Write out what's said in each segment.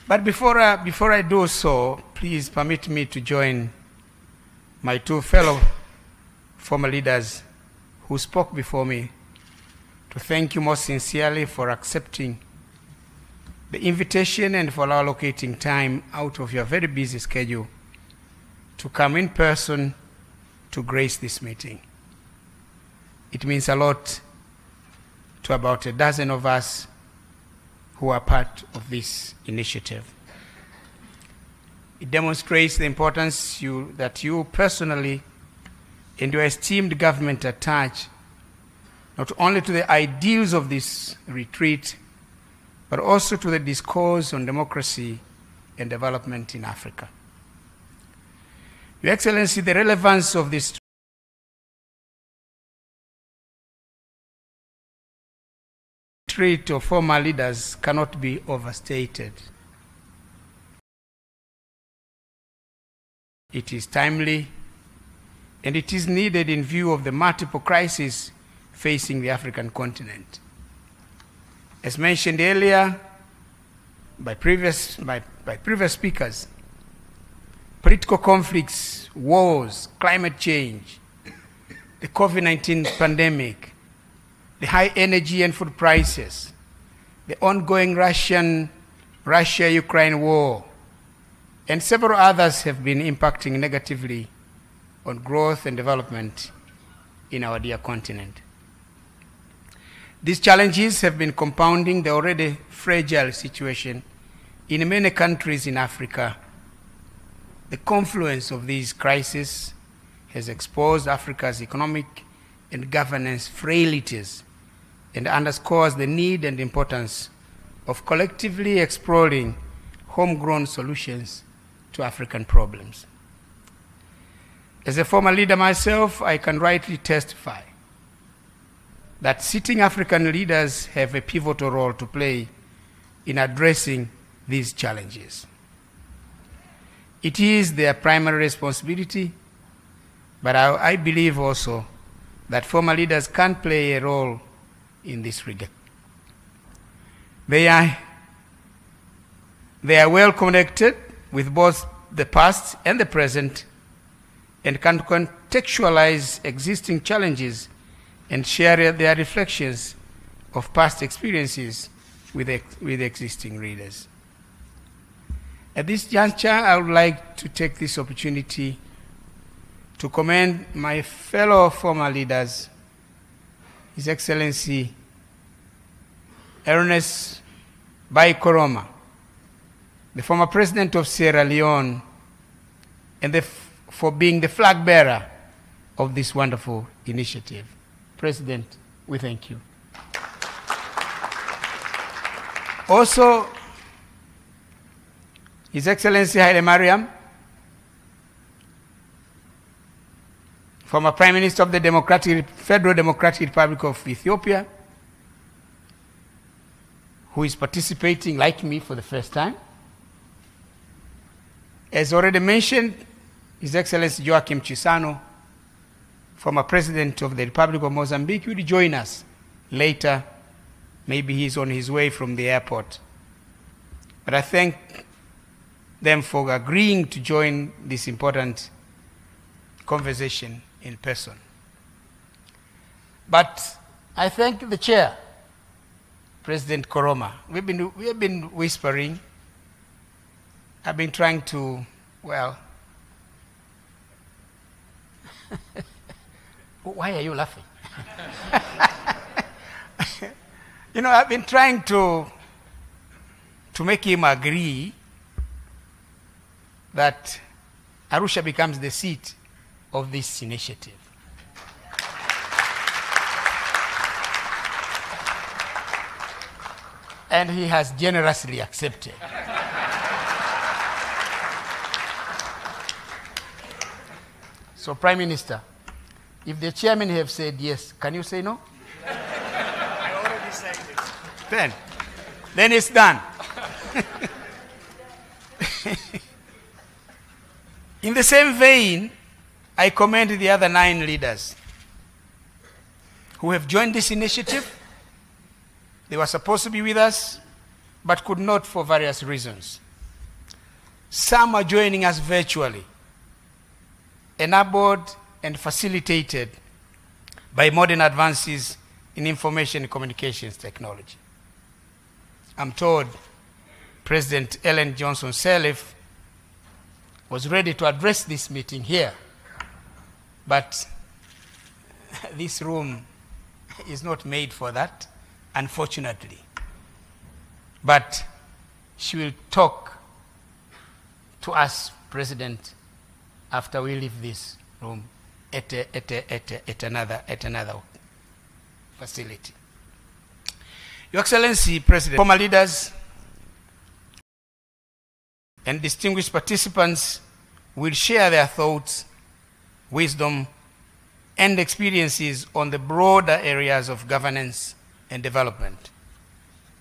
But before I do so, please permit me to join my two fellow former leaders who spoke before me to thank you most sincerely for accepting the invitation and for allocating time out of your very busy schedule to come in person to grace this meeting. It means a lot to about a dozen of us who are part of this initiative. It demonstrates the importance that you personally and your esteemed government attach not only to the ideals of this retreat, but also to the discourse on democracy and development in Africa. Your Excellency, the relevance of this retreat of former leaders cannot be overstated. It is timely, and it is needed in view of the multiple crises facing the African continent. As mentioned earlier by previous speakers, political conflicts, wars, climate change, the COVID-19 pandemic, the high energy and food prices, the ongoing Russia-Ukraine war, and several others have been impacting negatively on growth and development in our dear continent. These challenges have been compounding the already fragile situation in many countries in Africa. The confluence of these crises has exposed Africa's economic and governance frailties and underscores the need and importance of collectively exploring homegrown solutions to African problems. As a former leader myself, I can rightly testify that sitting African leaders have a pivotal role to play in addressing these challenges. It is their primary responsibility, but I believe also that former leaders can play a role in this regard. They are well connected with both the past and the present and can contextualize existing challenges and share their reflections of past experiences with existing readers. At this juncture, I would like to take this opportunity to commend my fellow former leaders, His Excellency Ernest Bai Koroma, the former president of Sierra Leone, and for being the flag bearer of this wonderful initiative. President, we thank you. Also, His Excellency Haile Mariam, former Prime Minister of the Federal Democratic Republic of Ethiopia, who is participating, like me, for the first time. As already mentioned, His Excellency Joachim Chissano, former President of the Republic of Mozambique, will join us later. Maybe he's on his way from the airport. But I thank them for agreeing to join this important conversation in person. But I thank the chair, President Koroma. We have been whispering. I've been trying to, well, why are you laughing? You know, I've been trying to make him agree that Arusha becomes the seat of this initiative. And he has generously accepted. So, Prime Minister, if the chairman have said yes, can you say no? I already said it. Then it's done. In the same vein, I commend the other 9 leaders who have joined this initiative. They were supposed to be with us, but could not for various reasons. Some are joining us virtually, enabled and facilitated by modern advances in information and communications technology. I'm told President Ellen Johnson Sirleaf was ready to address this meeting here, but this room is not made for that, unfortunately. But she will talk to us, President, after we leave this room at another facility. Your Excellency, President, former leaders and distinguished participants will share their thoughts, wisdom, and experiences on the broader areas of governance and development,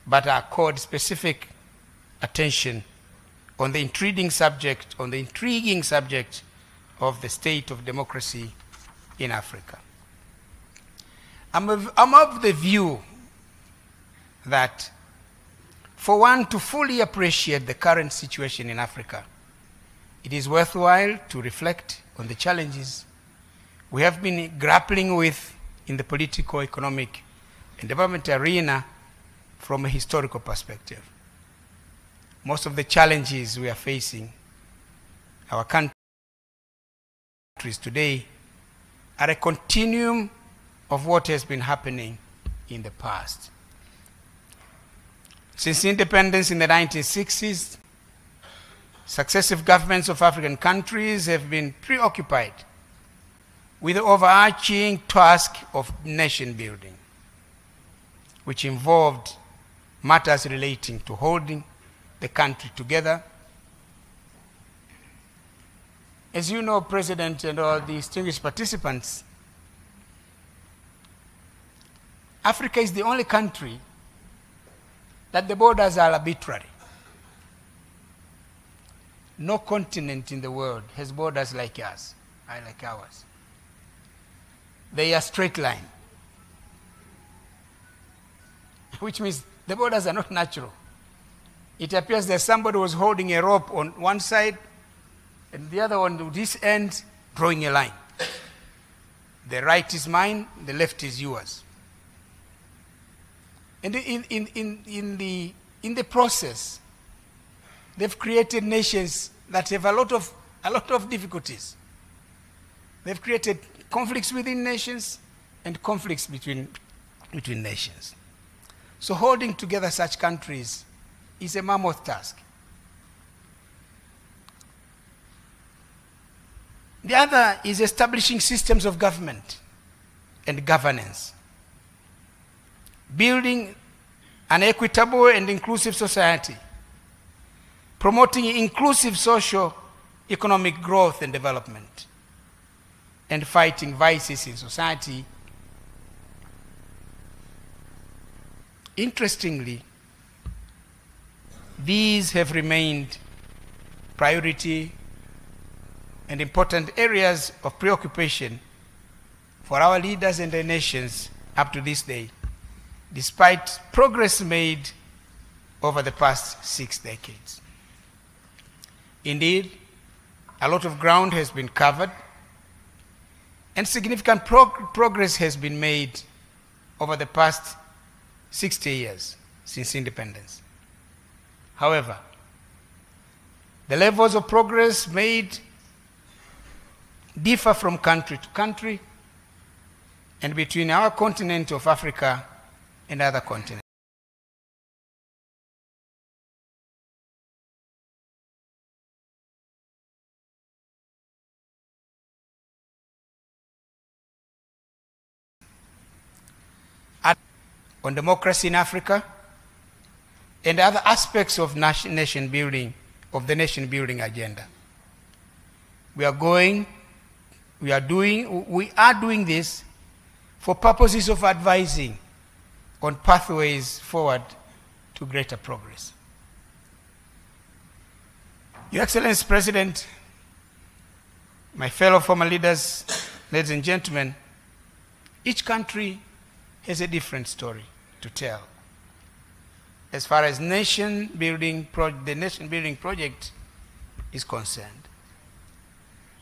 but accord specific attention on the intriguing subject of the state of democracy in Africa. I'm of the view that for one to fully appreciate the current situation in Africa, it is worthwhile to reflect on the challenges we have been grappling with in the political, economic, and development arena from a historical perspective. Most of the challenges we are facing, our countries today, are a continuum of what has been happening in the past. Since independence in the 1960s, successive governments of African countries have been preoccupied with the overarching task of nation building, which involved matters relating to holding the country together. As you know, President and all the distinguished participants, Africa is the only country that the borders are arbitrary. No continent in the world has borders like ours, like ours. They are straight line, which means the borders are not natural. It appears that somebody was holding a rope on one side and the other on this end, drawing a line. The right is mine, the left is yours. And in the process, they've created nations that have a lot of difficulties. They've created conflicts within nations and conflicts between nations. So holding together such countries is a mammoth task. The other is establishing systems of government and governance, building an equitable and inclusive society, promoting inclusive social, economic growth and development, and fighting vices in society. Interestingly, these have remained priority and important areas of preoccupation for our leaders and their nations up to this day, despite progress made over the past 6 decades. Indeed, a lot of ground has been covered and significant progress has been made over the past 60 years since independence. However, the levels of progress made differ from country to country and between our continent of Africa and other continents. On democracy in Africa and other aspects of nation building, of the nation building agenda. We are doing this for purposes of advising on pathways forward to greater progress. Your Excellency President, my fellow former leaders, ladies and gentlemen, each country has a different story to tell. As far as the nation building project is concerned.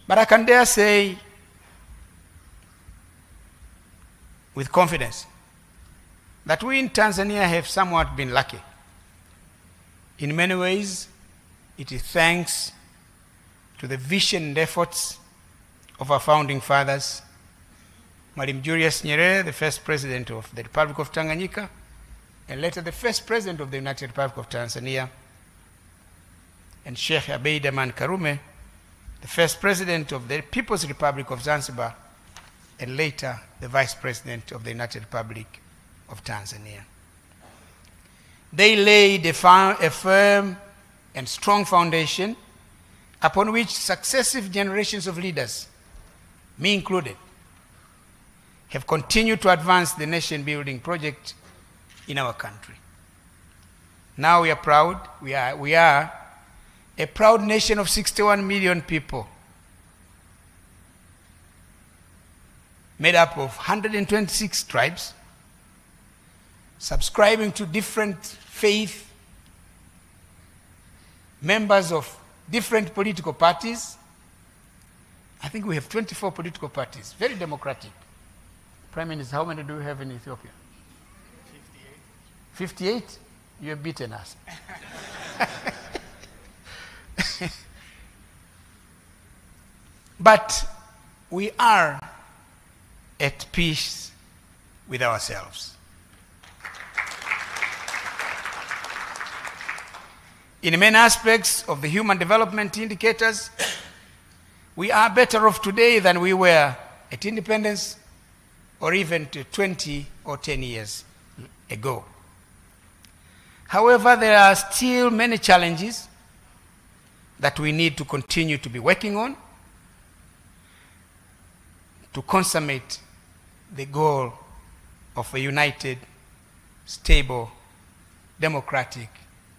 But I can dare say with confidence that we in Tanzania have somewhat been lucky. In many ways, it is thanks to the vision and efforts of our founding fathers, Mwalimu Julius Nyerere, the first president of the Republic of Tanganyika, and later the first president of the United Republic of Tanzania, and Sheikh Abeid Aman Karume, the first president of the People's Republic of Zanzibar, and later the vice president of the United Republic of Tanzania. They laid a firm and strong foundation upon which successive generations of leaders, me included, have continued to advance the nation-building project in our country. Now we are proud. We are a proud nation of 61 million people, made up of 126 tribes, subscribing to different faith, members of different political parties. I think we have 24 political parties, very democratic. Prime Minister, how many do we have in Ethiopia? 58. 58? You have beaten us. But we are at peace with ourselves. In many aspects of the human development indicators, we are better off today than we were at independence or even 20 or 10 years ago. However, there are still many challenges that we need to continue to be working on to consummate the goal of a united, stable, democratic,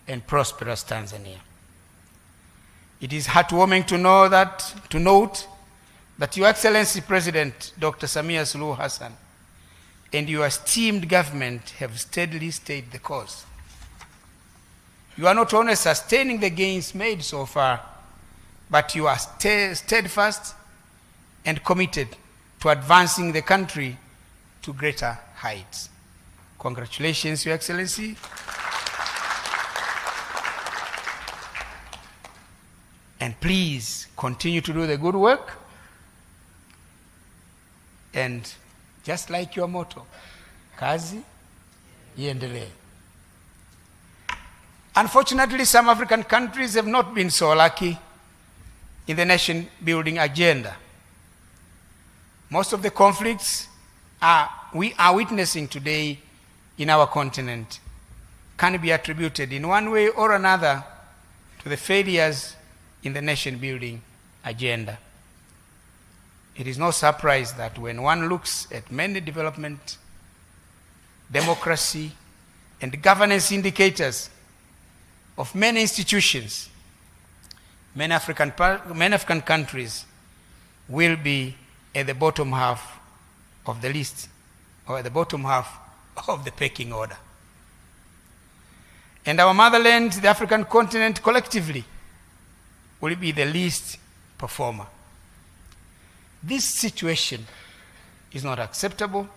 and prosperous Tanzania. It is heartwarming to note that Your Excellency President Dr. Samia Suluhu Hassan and your esteemed government have steadily stayed the course. You are not only sustaining the gains made so far, but you are steadfast and committed to advancing the country to greater heights. Congratulations, Your Excellency. And please continue to do the good work. And just like your motto, kazi iendelee. Unfortunately, some African countries have not been so lucky in the nation-building agenda. Most of the conflicts we are witnessing today in our continent can be attributed in one way or another to the failures in the nation-building agenda. It is no surprise that when one looks at many development, democracy, and governance indicators of many institutions, many African countries will be at the bottom half of the list, or at the bottom half of the pecking order. And our motherland, the African continent, collectively will be the least performer. This situation is not acceptable.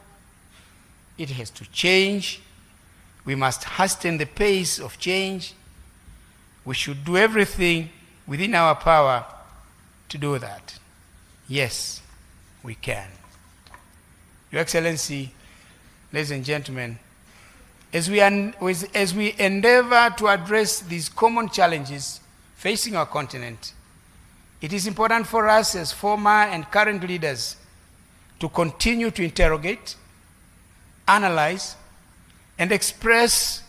It has to change. We must hasten the pace of change. We should do everything within our power to do that. Yes, we can. Your Excellency, ladies and gentlemen, as we endeavor to address these common challenges facing our continent, it is important for us as former and current leaders to continue to interrogate, analyze, and express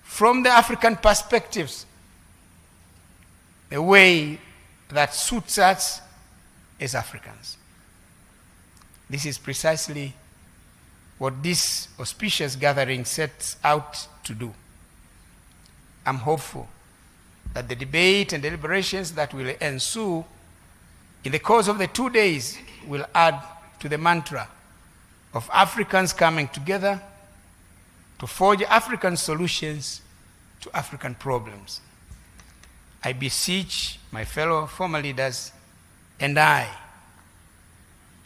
from the African perspectives the way that suits us as Africans. This is precisely what this auspicious gathering sets out to do. I'm hopeful that the debate and deliberations that will ensue in the course of the 2 days will add to the mantra of Africans coming together to forge African solutions to African problems. I beseech my fellow former leaders, and I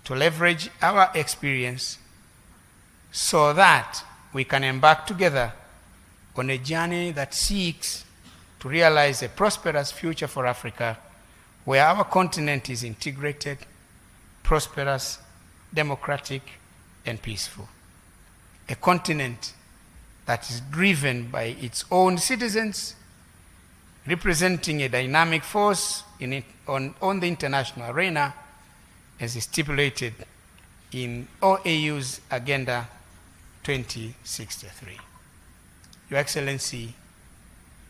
to leverage our experience so that we can embark together on a journey that seeks to realize a prosperous future for Africa, where our continent is integrated, prosperous, democratic, and peaceful. A continent that is driven by its own citizens, representing a dynamic force on the international arena, as is stipulated in OAU's Agenda 2063. Your Excellency,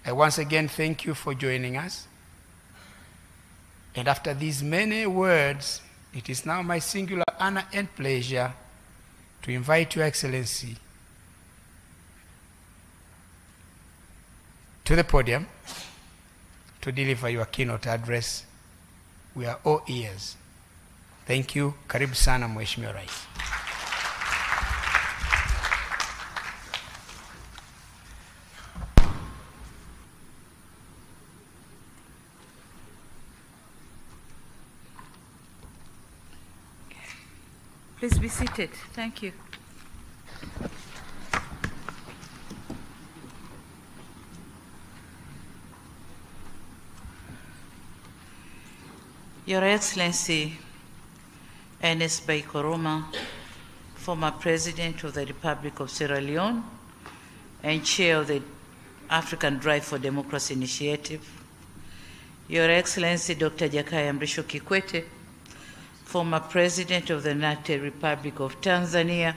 I once again thank you for joining us. And after these many words, it is now my singular honor and pleasure to invite Your Excellency to the podium to deliver your keynote address. We are all ears. Thank you. Karibu sana Mheshimiwa Rais. Please be seated. Thank you. Your Excellency, Ernest Bai Koroma, former President of the Republic of Sierra Leone and Chair of the African Drive for Democracy Initiative, Your Excellency Dr. Jakaya Kikwete, former President of the United Republic of Tanzania